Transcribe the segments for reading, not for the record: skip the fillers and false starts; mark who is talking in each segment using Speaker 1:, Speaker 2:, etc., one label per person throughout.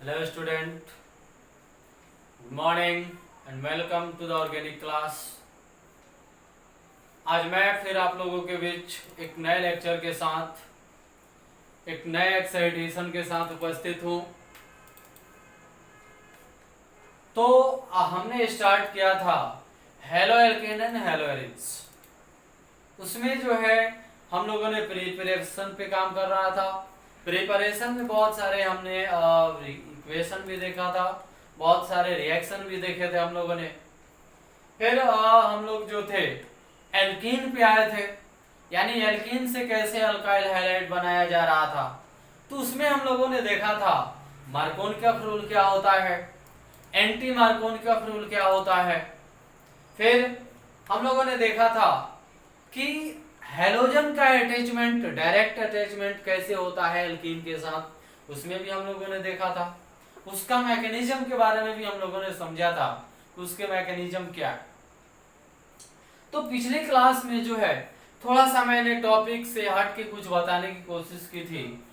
Speaker 1: Hello student, good morning and welcome to the organic class। आज मैं फिर आप लोगों के बीच एक नए लेक्चर के साथ एक नए एक्साइटेशन के साथ उपस्थित हूँ। तो हमने स्टार्ट किया था halo alkane and hello arenes. उसमें जो है हम लोगों ने प्रिपरेशन पे काम कर रहा था। प्रिपरेशन में बहुत सारे हमने इक्वेशन भी देखा था, बहुत सारे रिएक्शन भी देखे थे हम लोगों ने। फिर हम लोग जो थे एल्कीन पे आए थे, यानी एल्कीन से कैसे अल्काइल हैलाइड बनाया जा रहा था। तो उसमें हम लोगों ने देखा था मार्कोनिकफ रूल क्या होता है, एंटी मार्कोनिकफ रूल क्या होता है। फिर हम लोगों ने देखा था कि हेलोजन का अटैचमेंट, डायरेक्ट अटैचमेंट कैसे होता है एल्कीन के साथ, उसमें भी हम लोगों ने देखा था। उसका मैकेनिज्म के बारे में भी हम लोगों ने समझा था, उसके मैकेनिज्म क्या है। तो पिछले क्लास में जो है थोड़ा सा मैंने टॉपिक से हट के कुछ बताने की कोशिश की थी,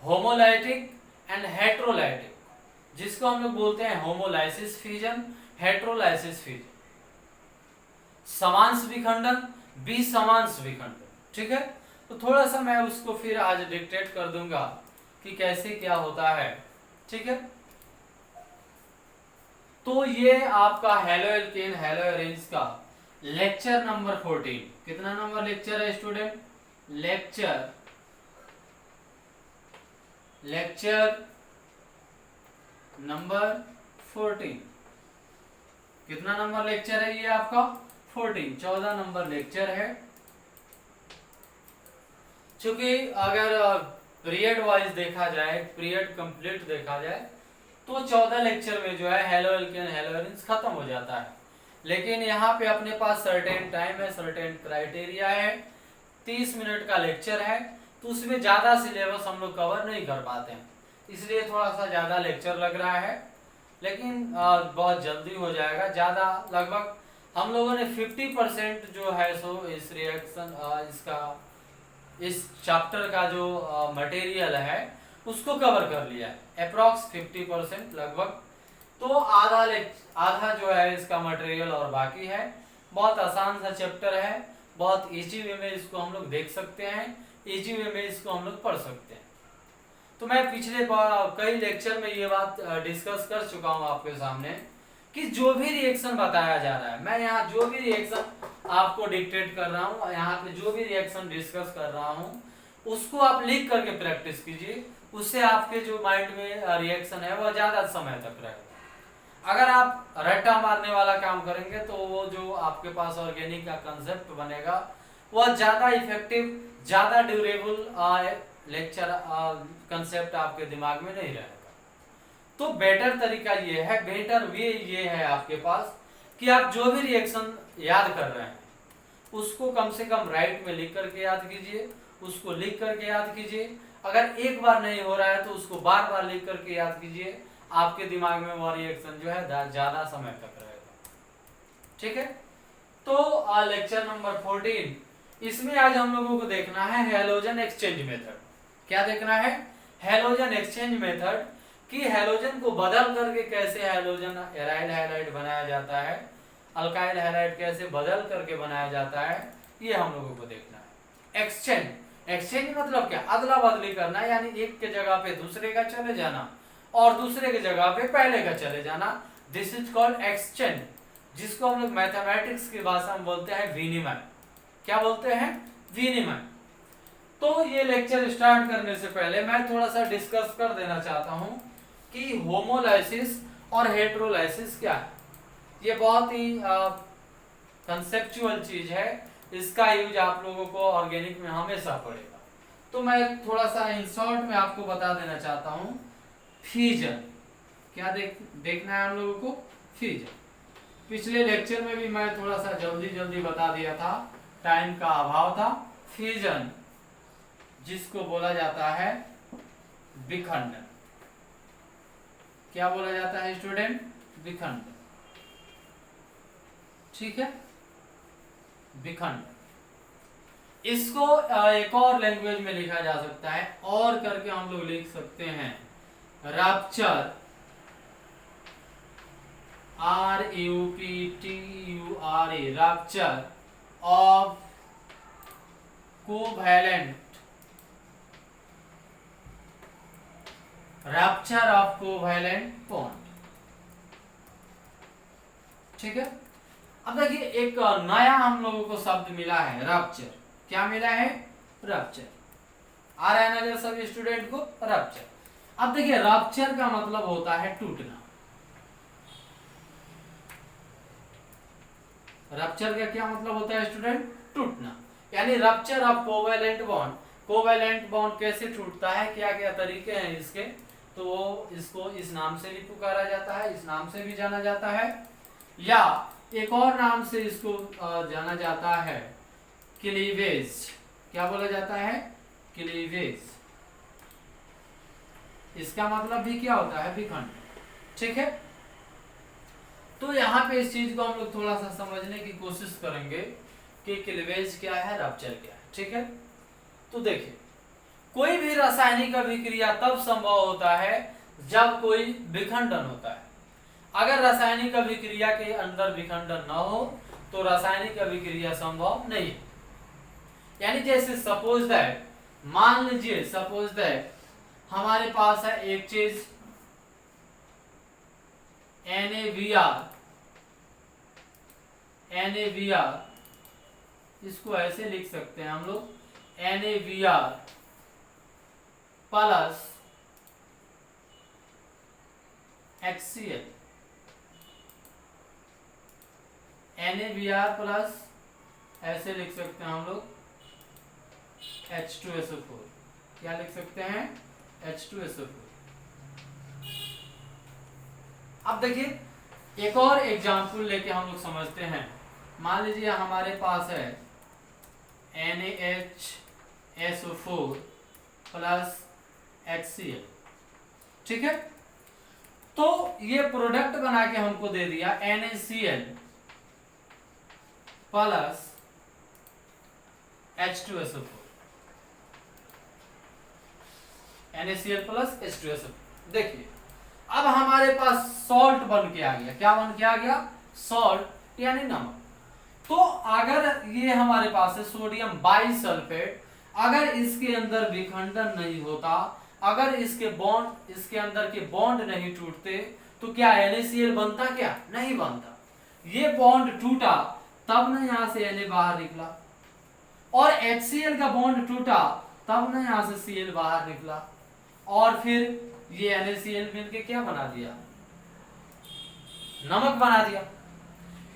Speaker 1: होमोलाइटिक एंड हेट्रोलाइटिक, जिसको हम लोग बोलते हैं होमोलाइसिस फ्यूजन, हेट्रोलाइसिस फ्यूजन, समांश विखंडन, विसमांश विखंडन। ठीक है, तो थोड़ा सा मैं उसको फिर आज डिक्टेट कर दूंगा कि कैसे क्या होता है। ठीक है, तो ये आपका हेलो एल्केन हेलो एरिन्स का लेक्चर नंबर 14। कितना नंबर लेक्चर है स्टूडेंट? Lecture number 14। कितना नंबर लेक्चर है ये आपका? 14, 14 नंबर लेक्चर है। चूंकि अगर पीरियड वाइज देखा जाए, पीरियड कंप्लीट देखा जाए, तो 14 लेक्चर में जो है हेलो एल्केन हेलो एरिन्स खत्म हो जाता है। लेकिन यहाँ पे अपने पास सर्टेन टाइम है, सर्टेन क्राइटेरिया है, 30 मिनट का लेक्चर है, तो उसमें ज़्यादा सिलेबस हम लोग कवर नहीं कर पाते हैं, इसलिए थोड़ा सा ज़्यादा लेक्चर लग रहा है। लेकिन बहुत जल्दी हो जाएगा। ज़्यादा लगभग हम लोगों ने 50% जो है सो इस रिएक्शन इसका इस चैप्टर का जो मटेरियल है उसको कवर कर लिया है, अप्रॉक्स 50% लगभग। तो आधा जो है इसका मटेरियल और बाकी है। बहुत आसान सा चैप्टर है, बहुत इजी वे में इसको हम लोग देख सकते हैं, इजी वे में इसको हम लोग पढ़ सकते हैं। तो मैं पिछले कई लेक्चर में ये बात डिस्कस कर चुका हूँ आपके सामने कि जो भी रिएक्शन बताया जा रहा है, मैं यहाँ जो भी रिएक्शन आपको डिक्टेट कर रहा हूँ, यहाँ पे जो भी रिएक्शन डिस्कस कर रहा हूँ, उसको आप लिख करके प्रैक्टिस कीजिए। उससे आपके जो माइंड में रिएक्शन है वह ज़्यादा समय तक रहेगा। अगर आप रट्टा मारने वाला काम करेंगे तो वो जो आपके पास ऑर्गेनिक का कंसेप्ट बनेगा वह ज़्यादा इफेक्टिव, ज़्यादा ड्यूरेबल लेक्चर कंसेप्ट आपके दिमाग में नहीं रहेगा। तो बेटर तरीका ये है, बेटर वे ये है आपके पास कि आप जो भी रिएक्शन याद कर रहे हैं उसको कम से कम राइट में लिख करके याद कीजिए, उसको लिख करके याद कीजिए। अगर एक बार नहीं हो रहा है तो उसको बार बार लिख करके याद कीजिए, आपके दिमाग में वो रिएक्शन जो है ज़्यादा समय तक रहेगा। ठीक है, तो लेक्चर नंबर 14, इसमें आज हम लोगों को देखना है हैलोजन एक्सचेंज मेथड। क्या देखना है? हैलोजन एक्सचेंज मेथड, कि हैलोजन को बदल करके कैसे हैलोजन एराइल हैलाइड बनाया जाता है, अल्काइल हैलाइड कैसे बदल करके बनाया जाता है, ये हम लोगों को देखना है। एक्सचेंज मतलब क्या? अदला बदली करना, यानी एक के जगह पे दूसरे का चले जाना और दूसरे के जगह पे पहले का चले जाना। दिस इज कॉल्ड एक्सचेंज, जिसको हम लोग मैथमेटिक्स की भाषा में बोलते हैं विनिमय। क्या बोलते हैं? विनिमय। तो ये लेक्चर स्टार्ट करने से पहले मैं थोड़ा सा डिस्कस कर देना चाहता हूं कि होमोलाइसिस और हेट्रोलाइसिस क्या है। ये बहुत ही कंसेप्चुअल चीज है, इसका यूज आप लोगों को ऑर्गेनिक में हमेशा पड़ेगा। तो मैं थोड़ा सा इन शॉर्ट में आपको बता देना चाहता हूं। फ्यूजन क्या देखना है हम लोगों को? फ्यूजन। पिछले लेक्चर में भी मैं थोड़ा सा जल्दी बता दिया था, टाइम का अभाव था। फ्यूजन जिसको बोला जाता है विखंडन। क्या बोला जाता है स्टूडेंट? विखंडन। ठीक है, विखंडन। इसको एक और लैंग्वेज में लिखा जा सकता है, और करके हम लोग लिख सकते हैं rupture RUPTURE rupture of covalent bond. ठीक है। अब देखिए एक नया हम लोगों को शब्द मिला है रप्चर। क्या मिला है? रप्चर। आ रहा है ना सभी स्टूडेंट को? रप्चर। अब देखिए रप्चर का मतलब होता है टूटना। रप्चर का क्या मतलब होता है स्टूडेंट? टूटना। यानी rupture of covalent bond. Covalent bond कैसे टूटता है, क्या क्या तरीके हैं इसके, तो इसको इस नाम से भी पुकारा जाता है, इस नाम से भी जाना जाता है, या एक और नाम से इसको जाना जाता है क्लीवेज। क्या बोला जाता है? क्लीवेज। इसका मतलब भी क्या होता है? विखंड। ठीक है। तो यहाँ पे इस चीज को हम लोग थोड़ा सा समझने की कोशिश करेंगे कि क्लीवेज क्या है, रप्चर क्या है। ठीक है। तो देखिए कोई भी रासायनिक अभिक्रिया तब संभव होता है जब कोई विखंडन होता है। अगर रासायनिक अभिक्रिया के अंदर विखंडन न हो तो रासायनिक अभिक्रिया संभव नहीं है। यानी जैसे सपोज दैट, मान लीजिए सपोज दैट हमारे पास है एक चीज NaBr, इसको ऐसे लिख सकते हैं हम लोग NaBr plus HCl। NaBr plus ऐसे लिख सकते हैं हम लोग H2SO4। क्या लिख सकते हैं? H2SO4। अब देखिए एक और एग्जाम्पल लेके हम लोग समझते हैं। मान लीजिए हमारे पास है NaHSO4 प्लस HCl। ठीक है। तो ये प्रोडक्ट बना के हमको दे दिया NaCl plus H2SO4। NaCl plus H2SO4। देखिए अब हमारे पास सॉल्ट बन के आ गया। क्या बन के आ गया? सॉल्ट यानी नमक। तो अगर ये हमारे पास है सोडियम बाइसल्फेट, अगर इसके अंदर विखंडन नहीं होता, अगर इसके अंदर के बॉन्ड नहीं टूटते तो क्या NaCl बनता? क्या नहीं बनता। ये बॉन्ड टूटा तब ना यहां से Na बाहर निकला, और HCl का बॉन्ड टूटा तब ना यहां से Cl बाहर निकला, और फिर ये NaCl मिलके क्या बना दिया? नमक बना दिया।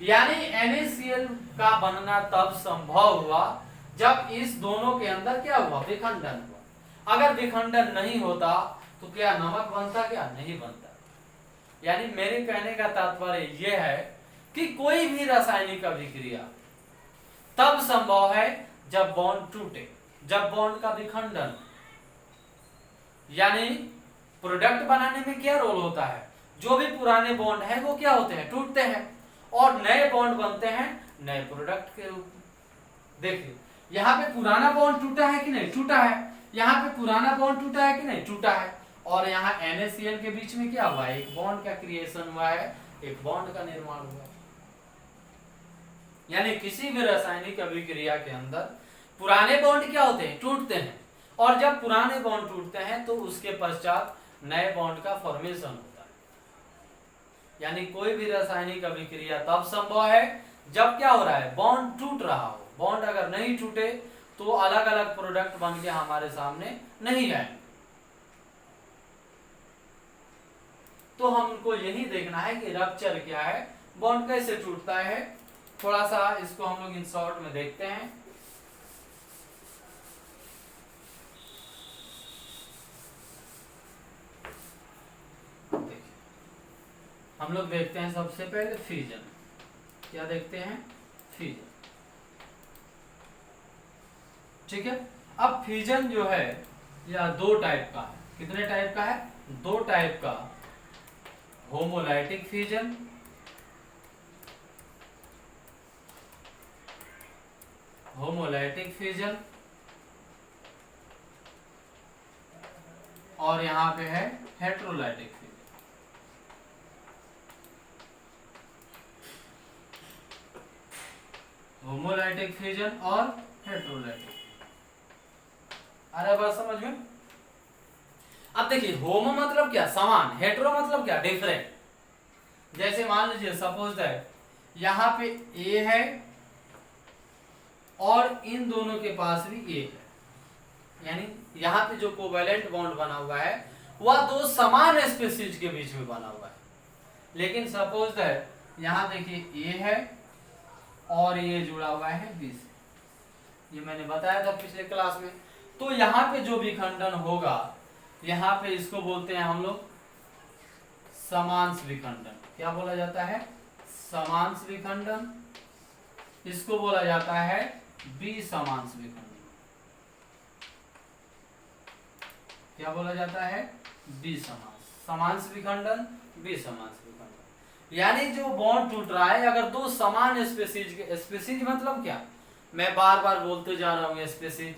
Speaker 1: यानी NaCl का बनना तब संभव हुआ जब इस दोनों के अंदर क्या हुआ? विखंडन हुआ। अगर विखंडन नहीं होता तो क्या नमक बनता? क्या नहीं बनता। यानी मेरे कहने का तात्पर्य यह है कि कोई भी रासायनिक अभिक्रिया तब संभव है जब बॉन्ड टूटे, जब बॉन्ड का विखंडन। यानी प्रोडक्ट बनाने में क्या रोल होता है? जो भी पुराने बॉन्ड है वो क्या होते हैं? टूटते हैं, और नए बॉन्ड बनते हैं नए प्रोडक्ट के रूप में। देखिए यहाँ पे पुराना बॉन्ड टूटा है कि नहीं? टूटा है। यहाँ पे पुराना बॉन्ड टूटा है कि नहीं? टूटा है। और यहाँ NaCl के बीच में क्या हुआ है? एक बॉन्ड का क्रिएशन हुआ है, एक बॉन्ड का निर्माण हुआ है। यानी किसी भी रासायनिक अभिक्रिया के अंदर पुराने बॉन्ड क्या होते हैं? टूटते हैं, और जब पुराने बॉन्ड टूटते हैं तो उसके पश्चात नए बॉन्ड का फॉर्मेशन होता है। यानी कोई भी रासायनिक अभिक्रिया तब संभव है जब क्या हो रहा है? बॉन्ड टूट रहा हो। बॉन्ड अगर नहीं टूटे तो अलग अलग प्रोडक्ट बन के हमारे सामने नहीं आए। तो हमको यही देखना है कि रप्चर क्या है, बॉन्ड कैसे टूटता है। थोड़ा सा इसको हम लोग इन शॉर्ट में देखते हैं। हम लोग देखते हैं सबसे पहले फ्यूजन। क्या देखते हैं? फ्यूजन। ठीक है। अब फ्यूजन जो है यह दो टाइप का है। कितने टाइप का है? दो टाइप का। होमोलाइटिक फ्यूजन और यहां पे है हेट्रोलाइटिक फ्यूजन। होमोलाइटिक फ्यूजन और हेटेरोलाइटिक। आ रहा बात समझ में? अब देखिए होमो मतलब क्या, समान, हेटेरो मतलब क्या, डिफरेंट। जैसे मान लीजिए सपोज दैट यहाँ पे ए है और इन दोनों के पास भी ए है, यानी यहाँ पे जो कोवैलेंट बॉन्ड बना हुआ है वह दो समान स्पीशीज के बीच में बना हुआ है। लेकिन सपोज दैट यहाँ देखिए ए है और ये जुड़ा हुआ है बी से, ये मैंने बताया था पिछले क्लास में। तो यहाँ पे जो विखंडन होगा, यहाँ पे इसको बोलते हैं हम लोग समांश विखंडन। क्या बोला जाता है? समांश विखंडन। इसको बोला जाता है विसमांश विखंडन। क्या बोला जाता है? विसमांश। समांश विखंडन, विसमांश विखंडन। यानी जो बॉन्ड टूट रहा है अगर दो समान स्पीशीज के, स्पीशीज मतलब क्या, मैं बार बार बोलते जा रहा हूँ स्पीशीज।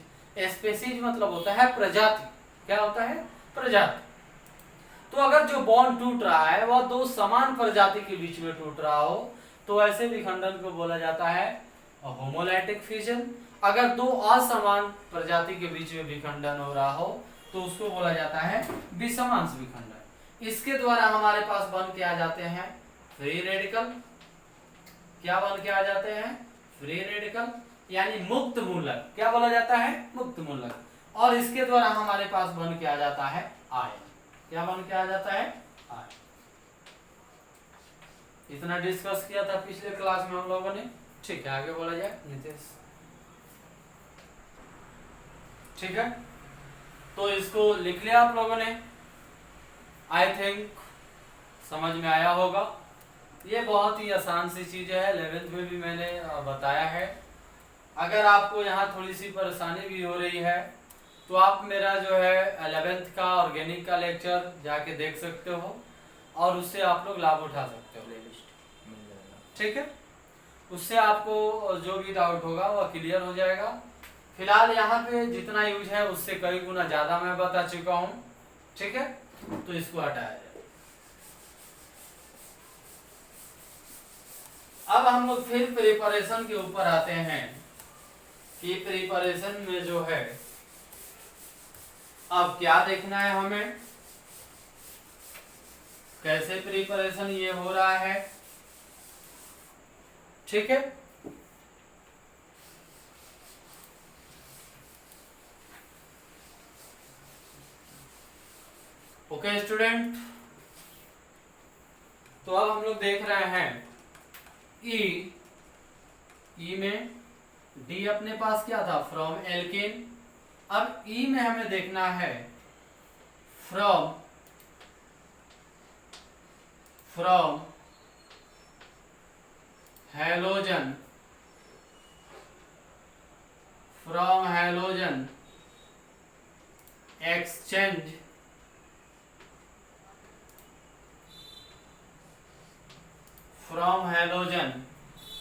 Speaker 1: स्पीशीज मतलब होता है प्रजाति। क्या होता है? प्रजाति। तो अगर जो बॉन्ड टूट रहा है वह दो समान प्रजाति के बीच में टूट रहा हो तो ऐसे विखंडन को बोला जाता है होमोलाइटिक फ्यूजन। अगर दो असमान प्रजाति के बीच में विखंडन हो रहा हो तो उसको बोला जाता है विसमांश विखंडन। इसके द्वारा हमारे पास बन के आ जाते हैं फ्री रेडिकल। क्या बन के आ जाते हैं? फ्री रेडिकल, यानी मुक्त मूलक। क्या बोला जाता है? मुक्त मूलक। और इसके द्वारा हमारे पास बन के आ जाता है आयन। क्या बन के आ जाता है? आयन। इतना डिस्कस किया था पिछले क्लास में हम लोगों ने। ठीक है, आगे बोला जाए नितेश। ठीक है, तो इसको लिख लिया आप लोगों ने। आई थिंक समझ में आया होगा। ये बहुत ही आसान सी चीज है, 11th में भी मैंने बताया है। अगर आपको यहाँ थोड़ी सी परेशानी भी हो रही है तो आप मेरा जो है 11th का ऑर्गेनिक का लेक्चर जाके देख सकते हो और उससे आप लोग लाभ उठा सकते हो। प्लेलिस्ट मिल जाएगा, ठीक है। उससे आपको जो भी डाउट होगा वह क्लियर हो जाएगा। फिलहाल यहाँ पे जितना यूज है उससे कई गुना ज्यादा मैं बता चुका हूँ, ठीक है। तो इसको हटाया जाए। अब हम लोग फिर प्रिपरेशन के ऊपर आते हैं कि प्रिपरेशन में जो है अब क्या देखना है हमें, कैसे प्रिपरेशन ये हो रहा है, ठीक है। ओके स्टूडेंट, तो अब हम लोग देख रहे हैं ई में डी अपने पास क्या था? From alkene. अब ई में हमें देखना है from halogen,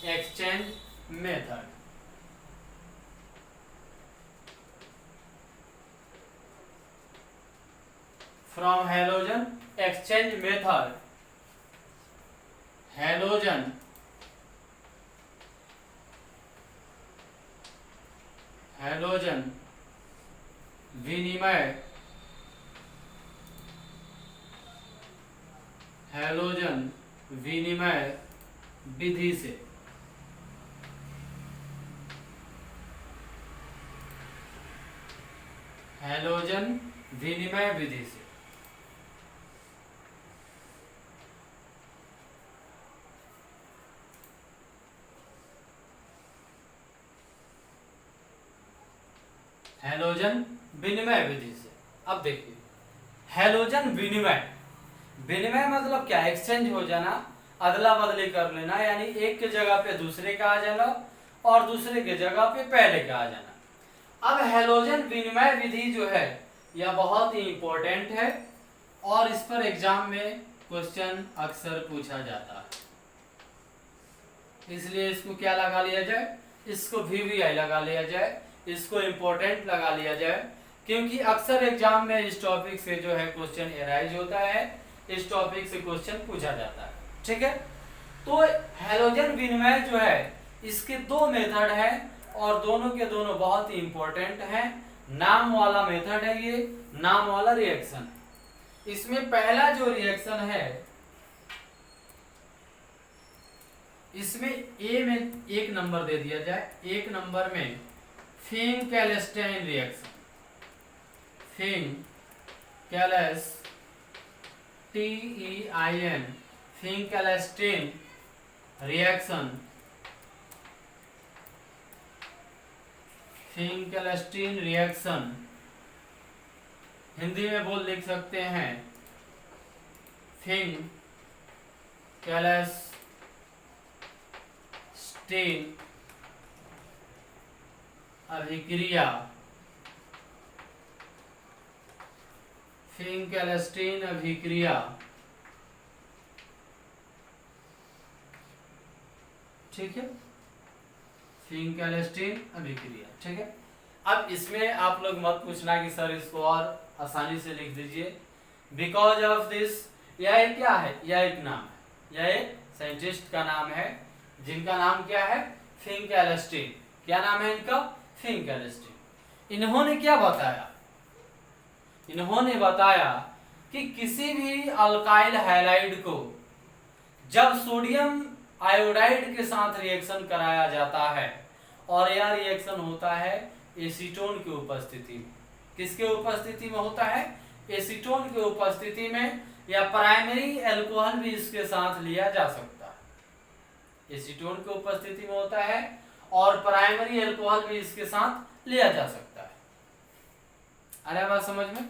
Speaker 1: exchange method. From halogen exchange method, halogen विनिमय, हैलोजन विनिमय विधि से, हैलोजन विनिमय विधि से। हैलोजन विनिमय विधि से। अब देखिए हैलोजन विनिमय मतलब क्या? एक्सचेंज हो जाना, अदला बदली कर लेना, यानी एक के जगह पे दूसरे का आ जाना और दूसरे के जगह पे पहले का आ जाना। अब हैलोजन विनिमय विधि जो है यह बहुत ही इंपॉर्टेंट है और इस पर एग्जाम में क्वेश्चन अक्सर पूछा जाता है, इसलिए इसको क्या लगा लिया जाए? इसको VVI लगा लिया जाए, इसको इम्पोर्टेंट लगा लिया जाए, क्योंकि अक्सर एग्जाम में इस टॉपिक से जो है क्वेश्चन एराइज होता है, इस टॉपिक से क्वेश्चन पूछा जाता है, ठीक है। तो हैलोजन विनिमय जो है इसके दो मेथड है और दोनों के दोनों बहुत ही इंपॉर्टेंट हैं। नाम वाला मेथड है ये, नाम वाला रिएक्शन। इसमें पहला जो रिएक्शन है, इसमें ए में 1 नंबर दे दिया जाए। 1 नंबर में फिंकेल्स्टाइन रिएक्शन, फिंकेल्स्टाइन, फिंकेल्स्टाइन रिएक्शन, फिंकेल्स्टाइन रिएक्शन हिंदी में बोल लिख सकते हैं फिंकेल्स्टाइन अभिक्रिया, फिंकेल्स्टाइन अभिक्रिया। ठीक है, फिंकेल्स्टाइन अभिक्रिया। ठीक है, अब इसमें आप लोग मत पूछना कि सर इसको और आसानी से लिख दीजिए, बिकॉज ऑफ दिस। यह एक क्या है, यह एक नाम है, यह एक साइंटिस्ट का नाम है जिनका नाम क्या है, फिंकेल्स्टाइन। क्या नाम है इनका, फिंकेल्स्टाइन। इन्होंने क्या बताया, इन्होंने बताया कि किसी भी अल्काइल हैलाइड को जब सोडियम आयोडाइड के साथ रिएक्शन कराया जाता है और यह रिएक्शन होता है एसीटोन की उपस्थिति में। किसके उपस्थिति में होता है, एसीटोन की उपस्थिति में, या प्राइमरी अल्कोहल भी इसके साथ लिया जा सकता है। एसीटोन की उपस्थिति में होता है और प्राइमरी अल्कोहल भी इसके साथ लिया जा सकता है। अरे बात समझ में।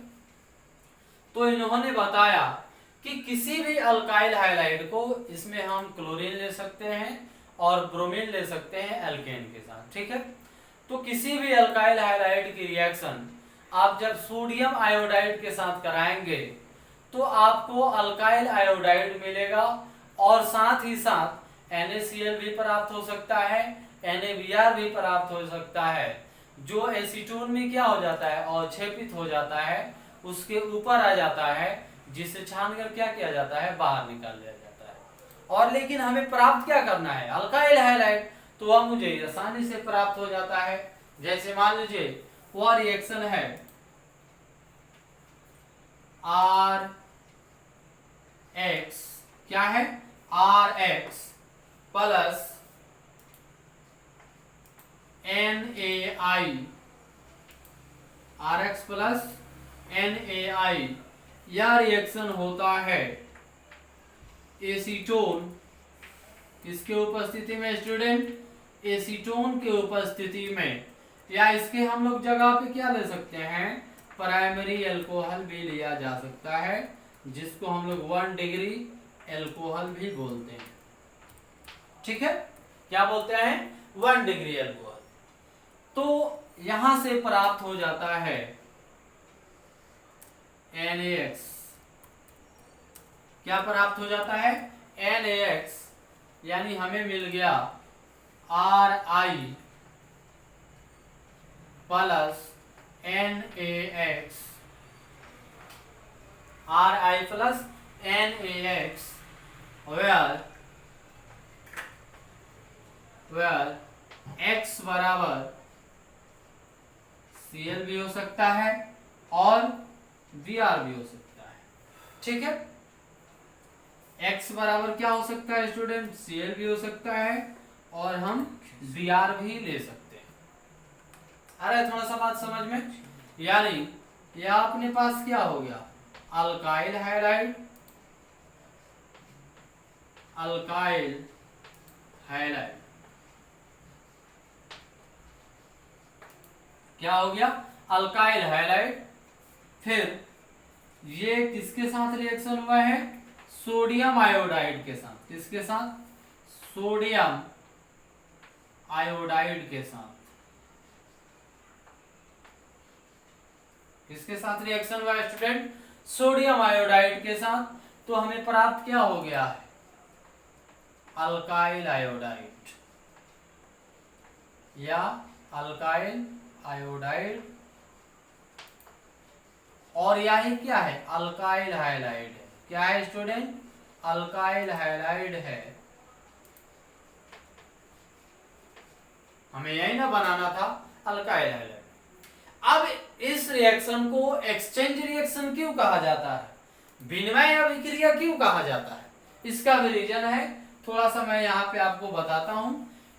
Speaker 1: तो इन्होंने बताया कि किसी भी अल्काइल हाइलाइड को, इसमें हम क्लोरीन ले सकते हैं और ब्रोमीन ले सकते हैं एल्केन के साथ। ठीक है, तो किसी भी अल्काइल हाइलाइड की रिएक्शन आप जब सोडियम आयोडाइड के साथ कराएंगे तो आपको अल्काइल आयोडाइड मिलेगा और साथ ही साथ NaCl भी प्राप्त हो सकता है, NaBr भी प्राप्त हो सकता है, जो एसीटोन में क्या हो जाता है, अवक्षेपित हो जाता है, उसके ऊपर आ जाता है, जिसे छानकर क्या किया जाता है, बाहर निकाल दिया जाता है। और लेकिन हमें प्राप्त क्या करना है, अल्काइल हैलाइड, तो वह मुझे आसानी से प्राप्त हो जाता है। जैसे मान लीजिए वह रिएक्शन है RX, क्या है, RX plus NaI, RX plus NaI, यह रिएक्शन होता है एसीटोन, किसके उपस्थिति में स्टूडेंट, एसीटोन के उपस्थिति में, या इसके हम लोग जगह पे क्या ले सकते हैं, प्राइमरी अल्कोहल भी लिया जा सकता है, जिसको हम लोग 1 डिग्री अल्कोहल भी बोलते हैं। ठीक है, क्या बोलते हैं, 1 डिग्री अल्कोहल। तो यहां से प्राप्त हो जाता है NaX, क्या प्राप्त हो जाता है, NaX, यानी हमें मिल गया Ri plus NaX, Ri plus NaX, where X बराबर Cl भी हो सकता है और Br भी हो सकता है। ठीक है, X बराबर क्या हो सकता है स्टूडेंट, Cl भी हो सकता है और हम Br भी ले सकते हैं। अरे थोड़ा सा बात समझ में, यानी यह अपने पास क्या हो गया, अल्काइल हाइलाइड, अल्काइल हाइलाइड, क्या हो गया, अल्काइल हाइलाइड। फिर ये किसके साथ रिएक्शन हुआ है, सोडियम आयोडाइड के साथ, किसके साथ, सोडियम आयोडाइड के साथ, किसके साथ रिएक्शन हुआ है स्टूडेंट, सोडियम आयोडाइड के साथ। तो हमें प्राप्त क्या हो गया है, अल्काइल आयोडाइड, या अल्काइल आयोडाइड, और यही क्या है, अल्काइल हाइलाइड है। क्या है स्टूडेंट, अल्काइल हाइलाइड है। हमें यही ना बनाना था अल्काइल हैलाइड। अब इस रिएक्शन को एक्सचेंज रिएक्शन क्यों कहा जाता है, विनिमय अभिक्रिया क्यों कहा जाता है, इसका भी रीजन है, थोड़ा सा मैं यहाँ पे आपको बताता हूं।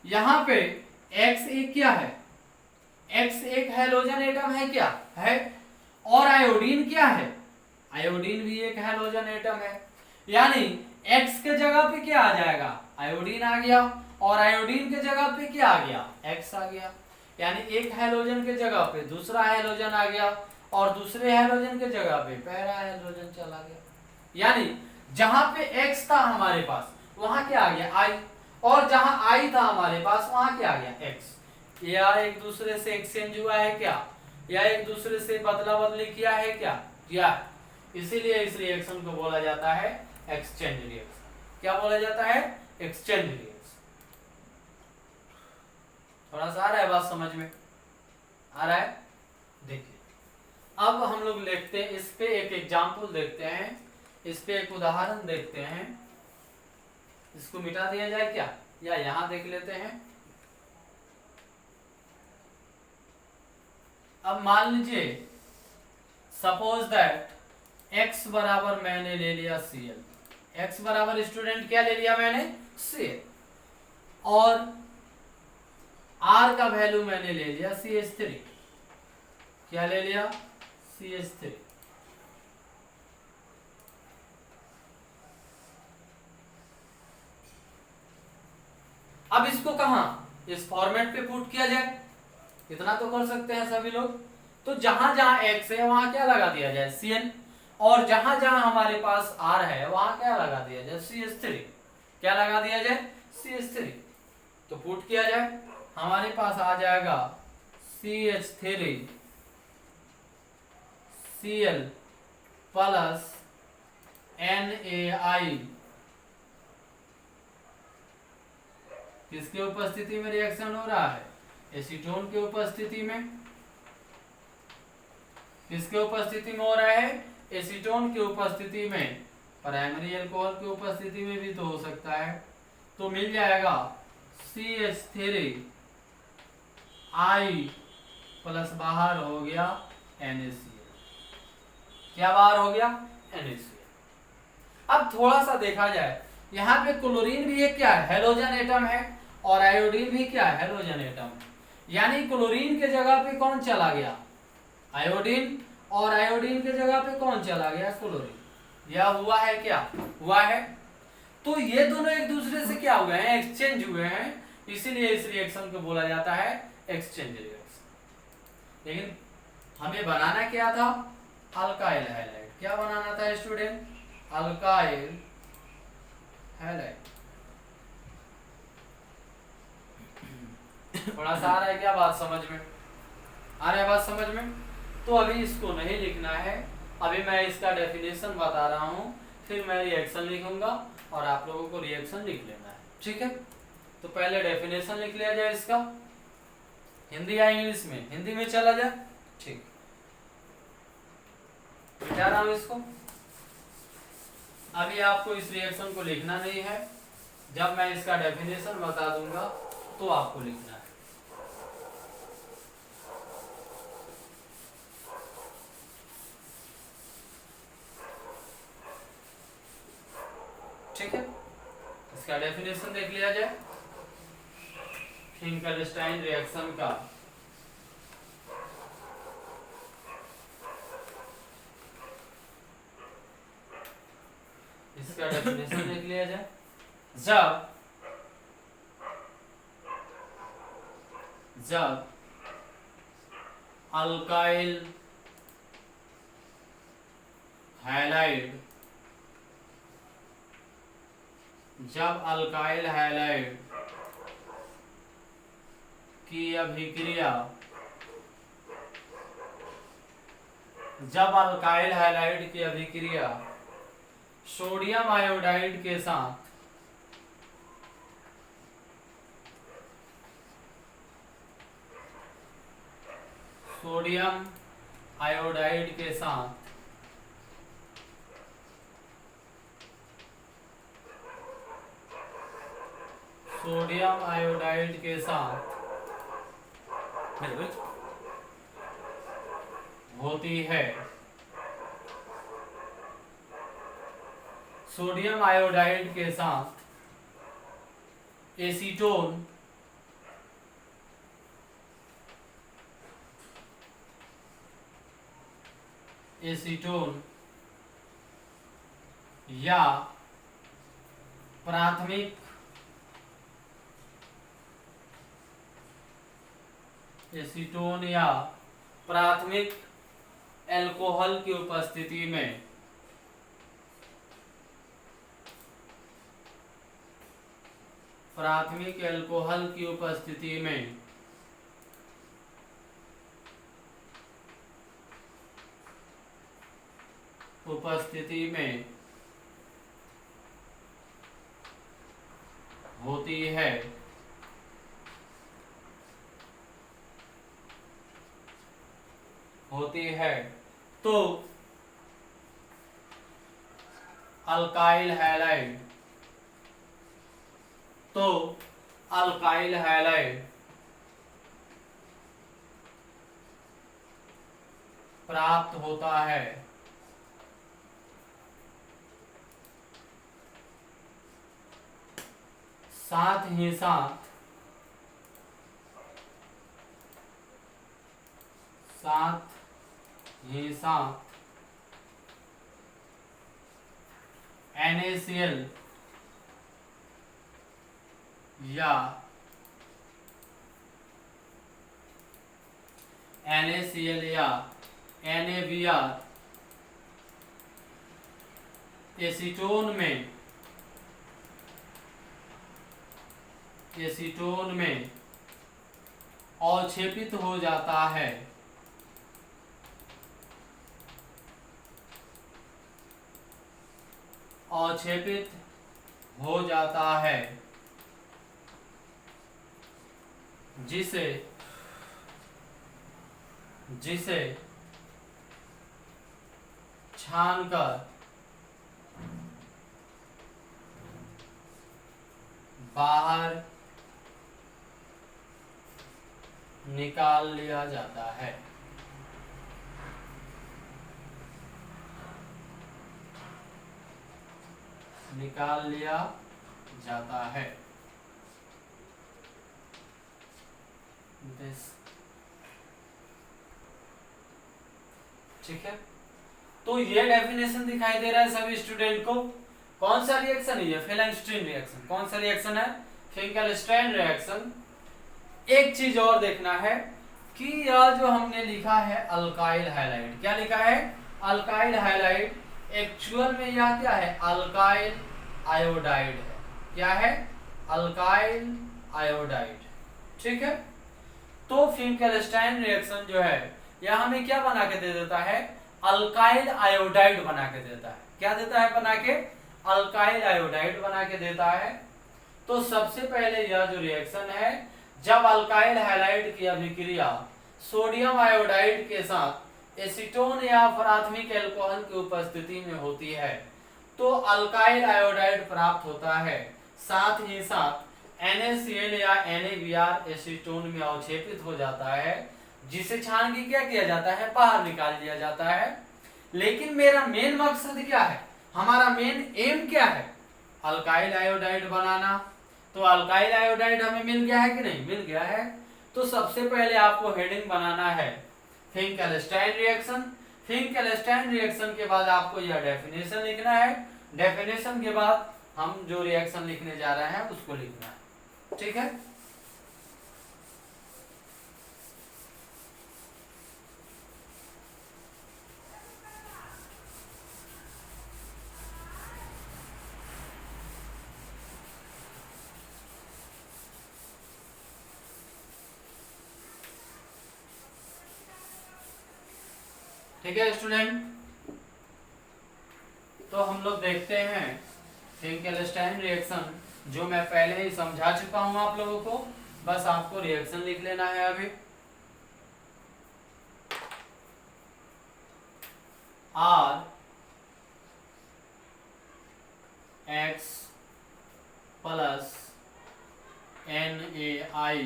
Speaker 1: यहाँ पे X एक क्या है, X एक हैलोजन एटम है क्या है, और आयोडीन क्या है, आयोडीन भी एक हैलोजन एटम है। यानी X के जगह पे क्या आ जाएगा, आयोडीन आ गया, और आयोडीन के जगह पे क्या आ गया, X आ गया। यानी एक हैलोजन के जगह पे दूसरा हैलोजन आ गया, और दूसरे हैलोजन के जगह पे पहला हैलोजन चला गया। यानी जहां पे X था हमारे पास वहां क्या आ गया I, और जहां I था हमारे पास वहां क्या आ गया X। या एक दूसरे से एक्सचेंज हुआ है क्या, या एक दूसरे से बदला बदली किया है क्या, या इसीलिए इस रिएक्शन को बोला जाता है एक्सचेंज रिएक्शन। क्या बोला जाता है, एक्सचेंज रिएक्शन। थोड़ा सा आ रहा है बात समझ में, आ रहा है। देखिए अब हम लोग लिखते हैं, इस पे एक एग्जाम्पल देखते हैं, इस पे एक उदाहरण देखते हैं। इसको मिटा दिया जाए क्या, या यहां देख लेते हैं। अब मान लीजिए सपोज दैट x बराबर मैंने ले लिया Cl, x बराबर स्टूडेंट क्या ले लिया मैंने Cl, और R का वैल्यू मैंने ले लिया CH3, क्या ले लिया CH3। अब इसको कहां इस फॉर्मेट पे पुट किया जाए, इतना तो कर सकते हैं सभी लोग। तो जहां जहां x है वहां क्या लगा दिया जाए Cn, और जहां जहां हमारे पास R है वहां क्या लगा दिया जाए CH3, क्या लगा दिया जाए CH3। तो पुट किया जाए, हमारे पास आ जाएगा CH3 Cl प्लस NaI, किसकी उपस्थिति में रिएक्शन हो रहा है, एसीटोन की उपस्थिति में। किसके उपस्थिति में हो रहा है, एसीटोन की उपस्थिति में, प्राइमरी अल्कोहल की उपस्थिति में भी तो हो सकता है। तो मिल जाएगा CH3 I प्लस बाहर हो गया NaCl, क्या बाहर हो गया NaCl। अब थोड़ा सा देखा जाए, यहाँ पे क्लोरीन भी एक क्या है हेलोजन एटम है, और आयोडीन भी क्या है हेलोजन एटम। यानी क्लोरीन के जगह पे कौन चला गया आयोडीन, और आयोडीन के जगह पे कौन चला गया क्लोरीन। यह हुआ है क्या, हुआ है। तो ये दोनों एक दूसरे से क्या हुए हैं, एक्सचेंज हुए हैं, इसीलिए इस रिएक्शन को बोला जाता है एक्सचेंज रिएक्शन। लेकिन हमें बनाना क्या था, अल्काइल हैलाइड। क्या बनाना था स्टूडेंट, अल्काइल हैलाइड। थोड़ा सा आ रहा है क्या बात समझ में, आ रहा है बात समझ में। तो अभी इसको नहीं लिखना है, अभी मैं इसका डेफिनेशन बता रहा हूँ, फिर मैं रिएक्शन लिखूंगा और आप लोगों को रिएक्शन लिख लेना है, ठीक है। तो पहले डेफिनेशन लिख लिया जाए इसका, हिंदी या इंग्लिश में, हिंदी में चला जाए, ठीक। मिटा रहा हूं इसको। अभी आपको इस रिएक्शन को लिखना नहीं है, जब मैं इसका डेफिनेशन बता दूंगा तो आपको लिखना है। ठीक है, इसका डेफिनेशन देख लिया जाए। फिंकलस्टाइन रिएक्शन का इसका डेफिनेशन देख लिया जाए। जब अल्काइल हैलाइड की अभिक्रिया, सोडियम आयोडाइड के साथ सोडियम आयोडाइड के साथ होती है। सोडियम आयोडाइड के साथ एसीटोन या प्राथमिक अल्कोहल की उपस्थिति में होती है। तो अल्काइल हैलाइड प्राप्त होता है। साथ ही साथ NaCl या NaBr एसीटोन में अवक्षेपित हो जाता है। जिसे छानकर बाहर निकाल लिया जाता है। ठीक है, तो ये डेफिनेशन दिखाई दे रहा है सभी स्टूडेंट को। कौन सा रिएक्शन है ये? फेलेंस्टीन रिएक्शन। कौन सा रिएक्शन है? फिंकेलस्टाइन रिएक्शन। एक चीज और देखना है कि यह जो हमने लिखा है अल्काइल हैलाइड, क्या लिखा है? Alkyl halide. एक्चुअल में यह क्या है? अल्काइल आयोडाइड है। क्या है? Alkyl iodide. ठीक है, तो फिंकेलस्टाइन रिएक्शन जो है यह हमें क्या बना के दे देता है? अल्काइल आयोडाइड बना के देता है। क्या देता है बना के? अल्काइल आयोडाइड बना के देता है। तो सबसे पहले यह जो रिएक्शन है, जब अल्काइल हैलाइड की अभिक्रिया सोडियम आयोडाइड के साथ एसीटोन या प्राथमिक अल्कोहल की उपस्थिति में होती है तो अल्काइल आयोडाइड प्राप्त होता है। साथ ही साथ NaCl या NaBr एसीटोन में अवक्षेपित हो जाता है, जिसे छान के क्या किया जाता है? बाहर निकाल दिया जाता है। लेकिन मेरा मेन मकसद क्या है? हमारा मेन एम क्या है? अल्काइल आयोडाइड बनाना। तो अल्काइल आयोडाइड हमें मिल गया है कि नहीं? मिल गया है। तो सबसे पहले आपको हेडिंग बनाना है फिंकेलस्टाइन रिएक्शन। फिंकेलस्टाइन रिएक्शन के बाद आपको यह डेफिनेशन लिखना है। डेफिनेशन के बाद हम जो रिएक्शन लिखने जा रहे हैं उसको लिखना है। ठीक है, ठीक है स्टूडेंट। तो हम लोग देखते हैं फिंकेलस्टाइन रिएक्शन, जो मैं पहले ही समझा चुका हूं आप लोगों को। बस आपको रिएक्शन लिख लेना है अभी। R X प्लस NaI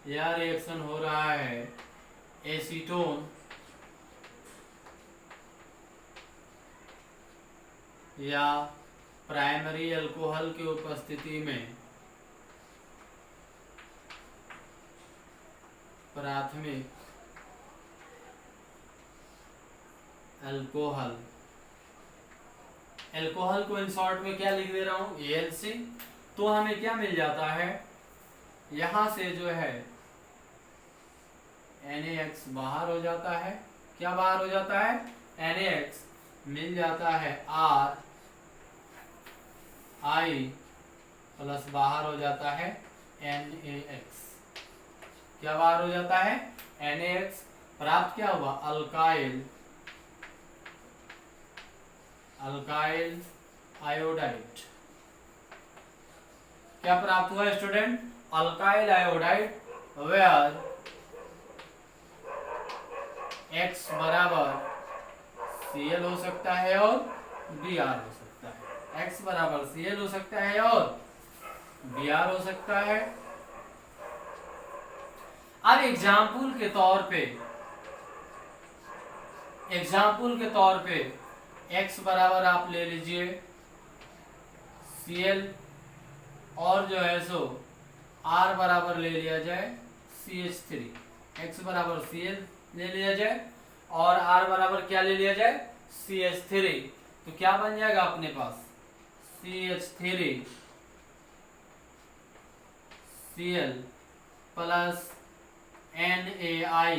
Speaker 1: यह रिएक्शन हो रहा है एसीटोन या प्राइमरी अल्कोहल की उपस्थिति में प्राथमिक अल्कोहल, अल्कोहल को इन शॉर्ट में क्या लिख दे रहा हूं, ALC। तो हमें क्या मिल जाता है, यहां से जो है NaX बाहर हो जाता है। क्या बाहर हो जाता है, NaX मिल जाता है RI प्लस बाहर हो जाता है NaX। क्या बाहर हो जाता है, NaX। प्राप्त क्या हुआ, अल्काइल आयोडाइड। क्या प्राप्त हुआ student, alkyl iodide, where X बराबर Cl हो सकता है और Br हो सकता है। X बराबर Cl हो सकता है और Br हो सकता है। अब एग्जाम्पल के तौर पे X बराबर आप ले लीजिए Cl और जो है सो R बराबर ले लिया जाए CH3। X बराबर Cl ले लिया जाए और R बराबर क्या ले लिया जाए, CH3। तो क्या बन जाएगा अपने पास, CH3 Cl plus NaI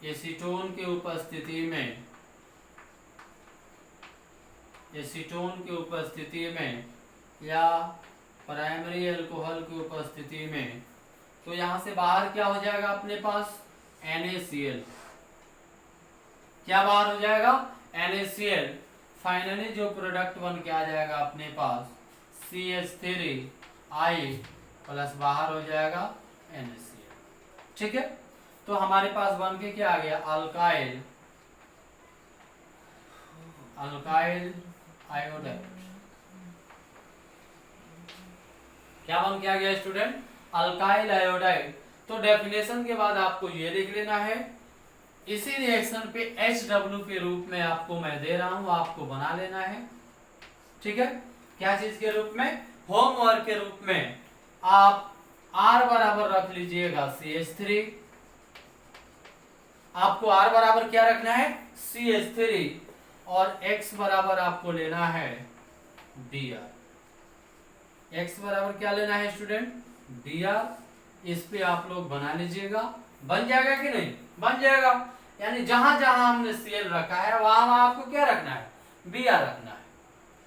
Speaker 1: acetone की उपस्थिति में या प्राइमरी अल्कोहल की उपस्थिति में। तो यहां से बाहर क्या हो जाएगा अपने पास, NaCl। क्या बाहर हो जाएगा, NaCl। फाइनली जो प्रोडक्ट बन के आ जाएगा अपने पास CH3I प्लस बाहर हो जाएगा NaCl। ठीक है, तो हमारे पास बन के क्या आ गया, अल्काइल आयोडाइड। क्या बन के आ गया स्टूडेंट, अल्काइल आयोडाइड। तो डेफिनेशन के बाद आपको ये लिख लेना है, इसी रिएक्शन पे HW के रूप में आपको मैं दे रहा हूं, आपको बना लेना है। ठीक है, क्या चीज के रूप में, होमवर्क के रूप में आप R बराबर रख लीजिएगा CH3। आपको R बराबर क्या रखना है, CH3, और X बराबर आपको लेना है Br। X बराबर क्या लेना है स्टूडेंट, Br। इस पे आप लोग बना लीजिएगा, बन जाएगा कि नहीं, बन जाएगा। यानी जहां जहां हमने Cl रखा है वहां आपको क्या रखना है, Br रखना है।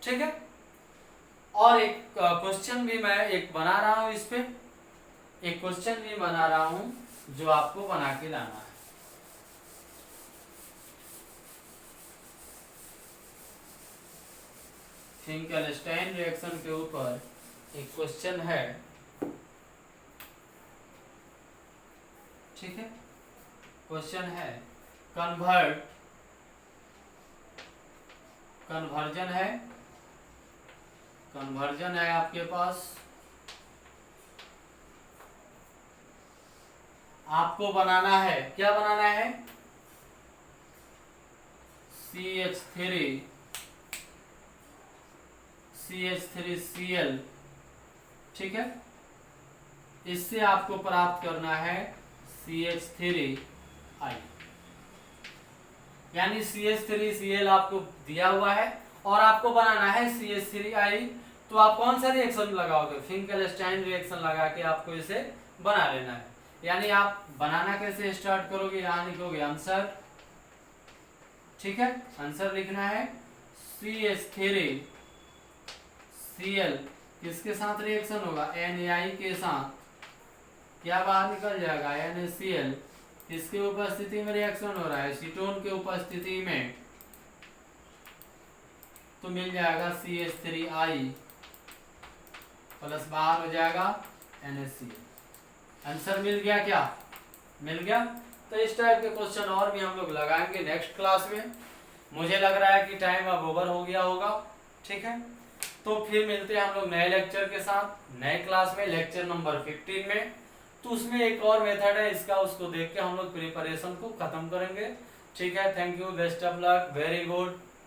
Speaker 1: ठीक है, और एक क्वेश्चन भी मैं एक बना रहा हूं, इस पे एक क्वेश्चन भी बना रहा हूं जो आपको बना के लाना है। फिंकेलस्टाइन रिएक्शन के ऊपर एक क्वेश्चन है। ठीक है, क्वेश्चन है कन्वर्जन है आपके पास। आपको बनाना है, क्या बनाना है, CH3Cl। ठीक है, इससे आपको प्राप्त करना है CH3I। यानी CH3Cl आपको दिया हुआ है और आपको बनाना है CH3I। तो आप कौन सा रिएक्शन लगाओगे, फिंकेलस्टाइन रिएक्शन लगा के आपको इसे बना लेना है। यानी आप बनाना कैसे स्टार्ट करोगे, यहां लिखोगे आंसर। ठीक है, आंसर लिखना है CH3Cl किसके साथ रिएक्शन होगा, NaI के साथ। क्या बाहर निकल जाएगा, NaCl। किसकी उपस्थिति में रिएक्शन हो रहा है, एसीटोन की उपस्थिति में। तो मिल जाएगा CH3I प्लस बाहर हो जाएगा NaCl। आंसर मिल गया, क्या मिल गया। तो इस टाइप के क्वेश्चन और भी हम लोग लगाएंगे नेक्स्ट क्लास में। मुझे लग रहा है कि टाइम अब ओवर हो गया होगा। ठीक है, तो फिर मिलते हैं हम लोग नए लेक्चर के साथ, नए क्लास में, लेक्चर नंबर 15 में। तो उसमें एक और मेथड है इसका, उसको देख के हम लोग प्रिपरेशन को खत्म करेंगे। ठीक है, thank you, best of luck, very good.